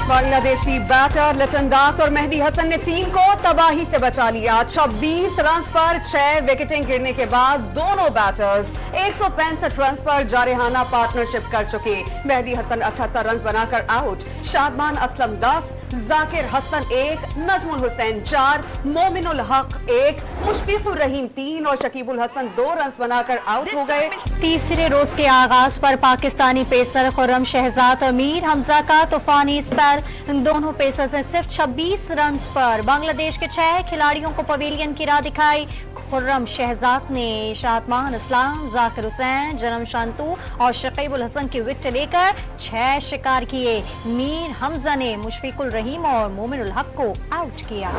Bangladeshi batter Liton दास और मेहदी हसन ने team को तबाही से बचा लिया। 26 रन पर 6 विकेटें गिरने के बाद दोनों बैटर्स 165 रन पर जारहाना पार्टनरशिप कर चुके। मेहदी हसन 78 रन बनाकर आउट, शादमान असलम 10, जाकिर हसन 1, नजमुल हुसैन 4, मोमिनुल हक 1, मुशफिकुर रहीम 3 और शकीबुल हसन 2 रन बनाकर आउट हो गए। तीसरे रोज के आगाज पर पाकिस्तानी पेसर खुर्रम शहजाद और मीर हमजा का तूफानी स्पेल। दोनों पेसर्स ने सिर्फ 26 रन पर बांग्लादेश के 6 खिलाड़ियों को पवेलियन की राह दिखाई। खुर्रम शहजाद ने शादमान इस्लाम, जाकिर हुसैन, जनम शांतू और शकीबुल हसन की विकेट लेकर 6 शिकार किए। मीर हमजा ने मुशफिकुल रहीम और मोमिनुल हक को आउट किया।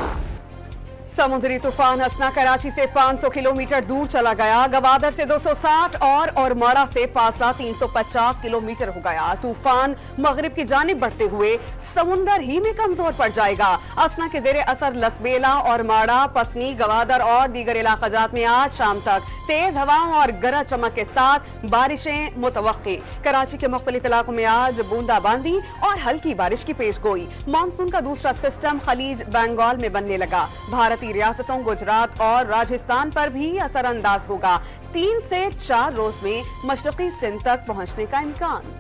समुद्री तूफान हसना कराची से 500 किलोमीटर दूर चला गया। गवादर से 260 और माड़ा से फासला 350 किलोमीटर हो गया। तूफान मगरिब की जानिब बढ़ते हुए समुंदर ही में कमजोर पड़ जाएगा। हसना के जेरे असर लसबेला और माड़ा, पसनी, गवादर और दीगर इलाकाजात में आज शाम तक तेज हवाओं और गरज चमक के साथ बारिशें मुतवक्की। कराची के मुख्तलिफ इलाकों में आज बूंदाबांदी और हल्की बारिश की पेशगोई। मानसून का दूसरा सिस्टम खलीज बंगाल में बनने लगा। भारतीय रियासतों गुजरात और राजस्थान पर भी असरअंदाज होगा। 3 से 4 रोज में मशरकी सिंध तक पहुंचने का इम्कान।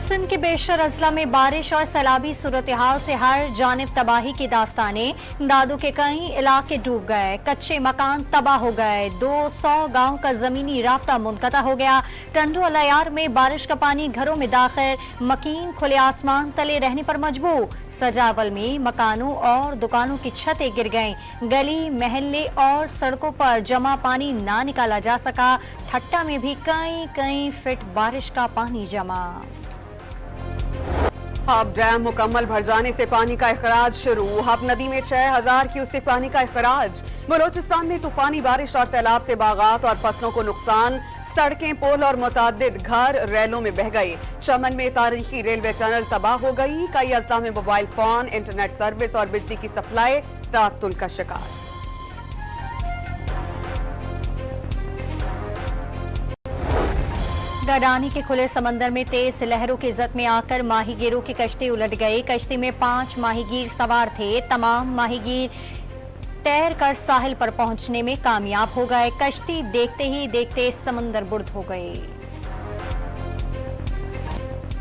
सिंध के बेशर अजला में बारिश और सैलाबी सूरत हाल से हर जानिब तबाही की दास्तानें। दादू के कई इलाके डूब गए, कच्चे मकान तबाह हो गए, 200 गांव का जमीनी राब्ता मुनक़ता हो गया। टंडो अलायार में बारिश का पानी घरों में दाखिल, मकीन खुले आसमान तले रहने पर मजबूर। सजावल में मकानों और दुकानों की छतें गिर गईं। गली महल्ले और सड़कों पर जमा पानी ना निकाला जा सका। ठट्टा में भी कई फीट बारिश का पानी जमा। हब डैम मुकम्मल भर जाने से पानी का इखराज शुरू। हब नदी में 6000 क्यूसेक पानी का इखराज। बलोचिस्तान में तूफानी बारिश और सैलाब से बागात और फसलों को नुकसान। सड़कें, पुल और मुतादिद घर रैलों में बह गए। चमन में तारीखी रेलवे टनल तबाह हो गई। कई अजला में मोबाइल फोन, इंटरनेट सर्विस और बिजली की सप्लाई ताअत्तुल का शिकार। गडानी के खुले समंदर में तेज लहरों की जद में आकर माहीगीरों की कश्ती उलट गई। कश्ती में 5 माहीगीर सवार थे। तमाम माहीगीर तैर कर साहिल पर पहुंचने में कामयाब हो गए। कश्ती देखते ही देखते समंदर बुर्द हो गई।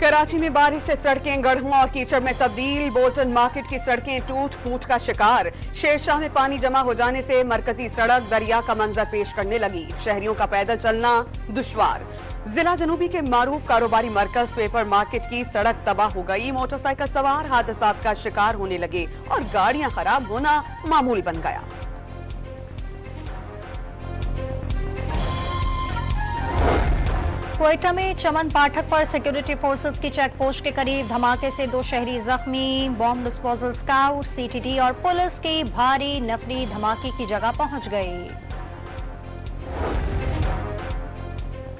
कराची में बारिश से सड़कें गढ़ों और कीचड़ में तब्दील। बोल्टन मार्केट की सड़कें टूट फूट का शिकार। शेरशाह में पानी जमा हो जाने से मरकजी सड़क दरिया का मंजर पेश करने लगी। शहरियों का पैदल चलना दुश्वार। जिला जनूबी के मारूफ कारोबारी मरकज पेपर मार्केट की सड़क तबाह हो गई। मोटरसाइकिल सवार हादसात का शिकार होने लगे और गाड़ियां खराब होना मामूल बन गया। क्वेटा में चमन पाठक पर सिक्योरिटी फोर्सेस की चेक पोस्ट के करीब धमाके से 2 शहरी जख्मी। बॉम्ब डिस्पोजल स्काउट, सीटीडी और पुलिस की भारी नफरी धमाके की जगह पहुंच गई।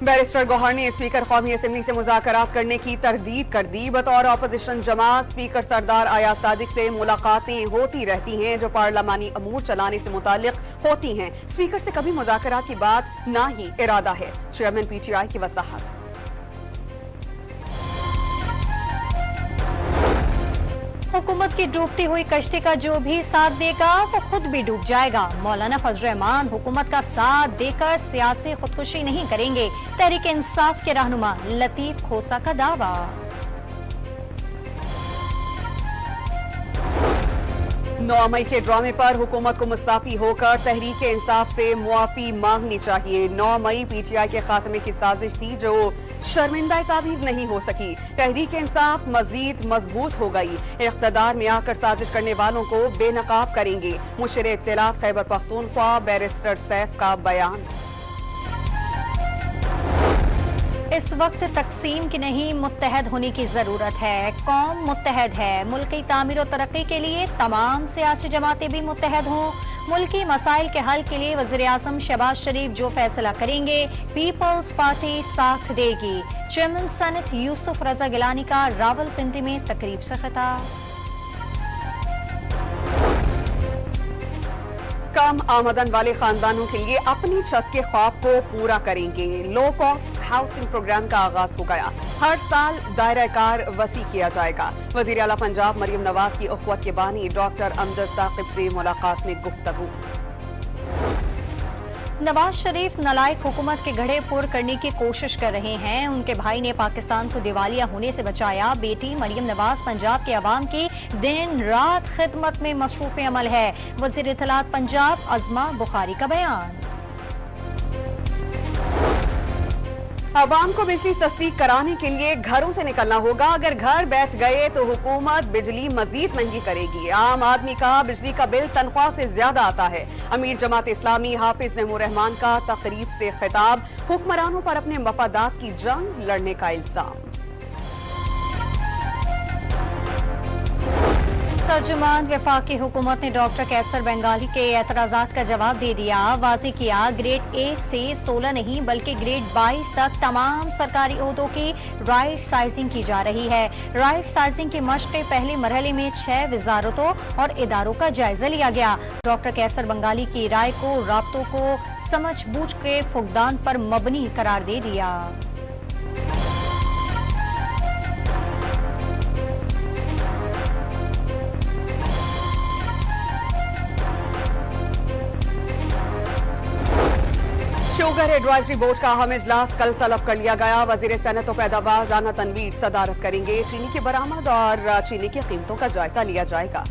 बैरिस्टर गौहर ने स्पीकर कौमी असेंबली से मुज़ाकरात करने की तरदीद कर दी। बतौर अपोजिशन जमात स्पीकर सरदार आयाज सादिक से मुलाकातें होती रहती हैं जो पार्लिमानी अमूर चलाने से मुतालिक होती हैं। स्पीकर से कभी मुज़ाकरात की बात ना ही इरादा है। चेयरमैन पीटीआई की वजाहत। हुकूमत की डूबती हुई कश्ती का जो भी साथ देगा वो खुद भी डूब जाएगा। मौलाना फजल रहमान हुकूमत का साथ देकर सियासी खुदकुशी नहीं करेंगे। तहरीक इंसाफ के रहनुमा लतीफ खोसा का दावा। 9 मई के ड्रामे पर हुकूमत को मुस्ताफी होकर तहरीक इंसाफ से मुआफी मांगनी चाहिए। 9 मई पीटीआई के खात्मे की साजिश थी जो शर्मिंदा ताबीर नहीं हो सकी। तहरीक इंसाफ मजीद मजबूत हो गई। इख्तदार में आकर साजिश करने वालों को बेनकाब करेंगे। मुशीर इत्तलाफ खैबर पख्तूनख्वा बैरिस्टर सैफ का बयान। इस वक्त तकसीम की नहीं मुत्तहद होने की जरूरत है। कौम मुत्तहद है। मुल्क की तामीर और तरक्की के लिए तमाम सियासी जमातें भी मुत्तहद हों। मुल्की मसाइल के हल के लिए वज़ीर आज़म शहबाज शरीफ जो फैसला करेंगे पीपल्स पार्टी साथ देगी। चेयरमैन सेनेट यूसुफ रजा गिलानी का रावलपिंडी में तकरीब से खिताब। कम आमदन वाले खानदानों के लिए अपनी छत के ख्वाब को पूरा करेंगे। लो कॉस्ट हाउसिंग प्रोग्राम का आगाज हो गया। हर साल दायरा कार वसी किया जाएगा। वजीर आला पंजाब मरियम नवाज की उख्वत के बानी डॉक्टर अमजद साकिब से मुलाकात में गुफ्तगू। नवाज शरीफ नालायक हुकूमत के घड़े पुर करने की कोशिश कर रहे हैं। उनके भाई ने पाकिस्तान को दिवालिया होने से बचाया। बेटी मरियम नवाज पंजाब के अवाम की दिन रात खिदमत में मसरूफ अमल है। वज़ीर इत्तलात पंजाब अज़मा बुखारी का बयान। आवाम को बिजली सस्ती कराने के लिए घरों से निकलना होगा। अगर घर बैठ गए तो हुकूमत बिजली मजीद महंगी करेगी। आम आदमी का बिजली का बिल तनख्वाह से ज्यादा आता है। अमीर जमात इस्लामी हाफिज नईमुर रहमान का तकरीब से खिताब। हुक्मरानों पर अपने मफादात की जंग लड़ने का इल्जाम। तर्जुमान वफाकी हुकूमत ने डॉक्टर कैसर बंगाली के एतराज़ात का जवाब दे दिया। वाज़ेह किया ग्रेड 1 से 16 नहीं बल्कि ग्रेड 22 तक तमाम सरकारी ओहदों की राइट साइजिंग की जा रही है। राइट साइजिंग की मश्क के पहले मरहले में 6 वजारतों और इदारों का जायजा लिया गया। डॉक्टर कैसर बंगाली की राय को राब्तों को समझ बूझ के फुकदान पर मबनी करार दे दिया। शुगर एडवाइजरी बोर्ड का अहम इजलास कल तलब कर लिया गया। वजीर सनत और पैदावार राना तनवीर सदारत करेंगे। चीनी की बरामद और चीनी की कीमतों का जायजा लिया जाएगा।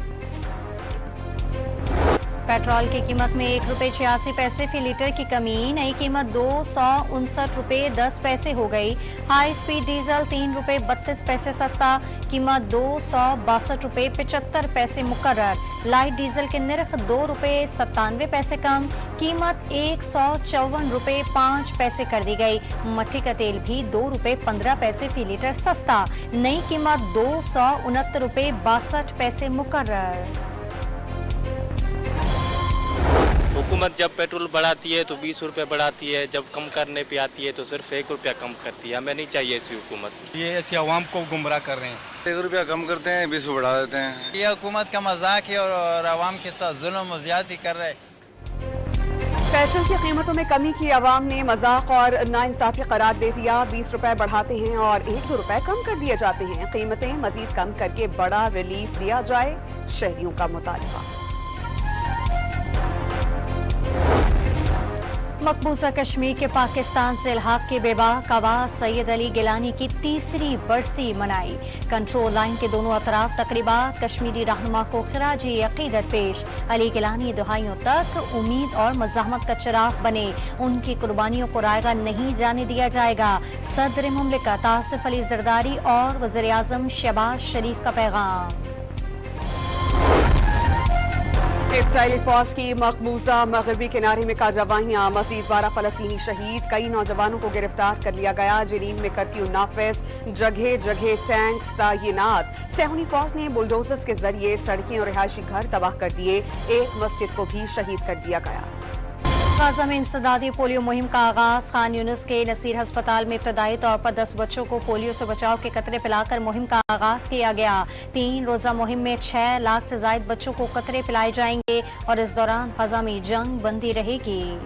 पेट्रोल की कीमत में ₹1.86 फी लीटर की कमी। नई कीमत ₹259.10 हो गई। हाई स्पीड डीजल ₹3.32 सस्ता। कीमत ₹262.75 मुकर्रर। लाइट डीजल के निर्ख ₹2.97 कम। कीमत ₹154.05 कर दी गई। मट्टी का तेल भी ₹2.15 फी लीटर सस्ता। नई कीमत ₹269.62 मुकर्रर। हुकूमत जब पेट्रोल बढ़ाती है तो 20 रुपये बढ़ाती है, जब कम करने पे आती है तो सिर्फ 1 रुपया कम करती है। हमें नहीं चाहिए ऐसी हुकूमत। ये ऐसी आवाम को गुमराह कर रहे हैं। 1 रुपया कम करते हैं, 20 बढ़ा देते हैं। ये हुकूमत का मजाक है और आवाम के साथ जुल्म और ज्यादती कर रहे हैं। पेट्रोल की कीमतों में कमी की आवाम ने मजाक और नाइंसाफी करार दे दिया। 20 रुपए बढ़ाते हैं और 1-2 रुपए कम कर दिए जाते हैं। कीमतें मजीद कम करके बड़ा रिलीफ दिया जाए, शहरियों का मुतालबा। मकबूजा कश्मीर के पाकिस्तान से इल्हाक के बेबाक आवाज सैयद अली गिलानी की तीसरी बरसी मनाई। कंट्रोल लाइन के दोनों अतराफ तकरीबात। कश्मीरी रहनुमा को खिराजी अकीदत पेश। अली गिलानी दुहाइयों तक उम्मीद और मज़ाहमत का चिराग बने। उनकी कुर्बानियों को रायगा नहीं जाने दिया जाएगा। सदर मुमलिकत आसिफ अली जरदारी और वज़ीर आज़म शहबाज शरीफ का पैगाम। इसराइली फौज की मकबूजा मगरबी किनारे में कार्रवाइयां। मजीद 12 फलस्तीनी शहीद। कई नौजवानों को गिरफ्तार कर लिया गया। जेनीन में कर्फ्यू नाफिज। जगह जगह टैंक्स तैनात। सेहूनी फौज ने बुलडोजर्स के जरिए सड़कें और रिहायशी घर तबाह कर दिए। एक मस्जिद को भी शहीद कर दिया गया। गाजा में इंसदादी पोलियो मुहिम का आगाज। खान यूनुस के नसीर अस्पताल में इब्तदाई तौर पर 10 बच्चों को पोलियो से बचाव के कतरे पिलाकर मुहिम का आगाज किया गया। 3 रोजा मुहिम में 6 लाख से ज्यादा बच्चों को कतरे पिलाए जाएंगे और इस दौरान फजा में जंग बंदी रहेगी।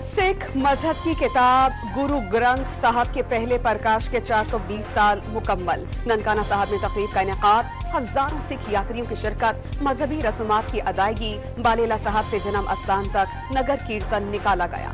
सिख मजहब की किताब गुरु ग्रंथ साहब के पहले प्रकाश के 420 साल मुकम्मल। ननकाना साहब में तकरीब का इनेकाद। हजारों सिख यात्रियों की शिरकत। मजहबी रसूमात की अदायगी। बालेला साहब से जन्म अस्थान तक नगर कीर्तन निकाला गया।